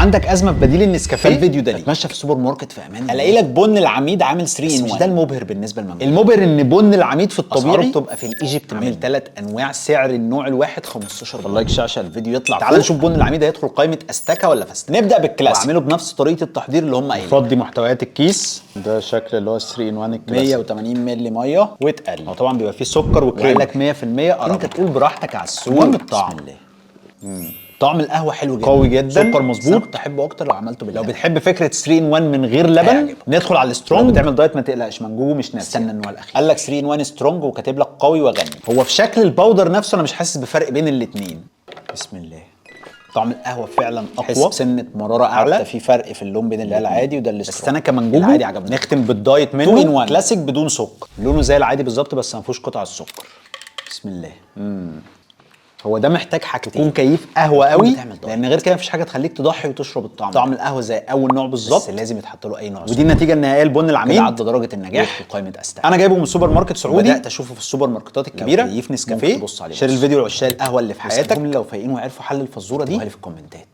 عندك ازمه في بديل النسكافيه، الفيديو ده اتمشى في السوبر ماركت في امان، الاقي لك بن العميد عامل 3 ان 1. مش ده المبهر بالنسبه للمملوك. المبهر ان بن العميد في الطبيعي بتبقى في الايجيبت عامل 3 انواع، سعر النوع الواحد 15 دولار. لايك شاشه الفيديو يطلع تعال نشوف بن العميد هيدخل قائمه استكه ولا فاستكه. نبدا بالكلاسيك واعمله بنفس طريقه التحضير اللي هم قايلين. فضي محتويات الكيس، ده شكل اللي هو 3 ان 1 الكلاسيك، 180 مللي ميه واتقل. هو طبعا بيبقى فيه سكر وقال وكريمه، لك 100% قرب. انت تقول براحتك على السوق. المهم الطعم. بسم الله. طعم القهوه حلو جدا، قوي جدا، سكر بس مظبوط. انا كنت احبه اكتر لو عملته باللبن. لو بتحب فكره 3 ان 1 من غير لبن هيعجبك. ندخل على لو السترونج. بتعمل دايت ما تقلقش، منجوجو مش ناسي. استنى النوع الاخير. قال لك 3 ان 1 سترونج وكاتب لك قوي وغني. هو في شكل الباودر نفسه انا مش حاسس بفرق بين الاثنين. بسم الله. طعم القهوه فعلا تحس اقوى، بسنه مراره اعلى، حتى في فرق في اللون بين اللي العادي وده بس السترونج. انا كمنجوجو العادي عجبني. نختم بالدايت 2 in منه 1 كلاسيك بدون سكر. لونه زي العادي بالظبط بس ما فيهوش قطع السكر. بسم الله. هو ده محتاج حاجتين، تكون كيف قهوه تكون قوي، بتعمل دايت. لان غير كده مفيش حاجه تخليك تضحي وتشرب الطعم. طعم القهوه زي اول نوع بالظبط، بس لازم يتحط له اي نوع ودي النتيجه النهائيه لبن العميد. عدى درجه النجاح في قائمه استكه. انا جايبه من سوبر ماركت سعودي، بدات اشوفه في السوبر ماركتات الكبيره. لو كيف نسكافيه تبص عليه. شير الفيديو لعشاق القهوه اللي في حياتك. لو فايقين وعرفوا حل الفزوره دي في الكومنتات.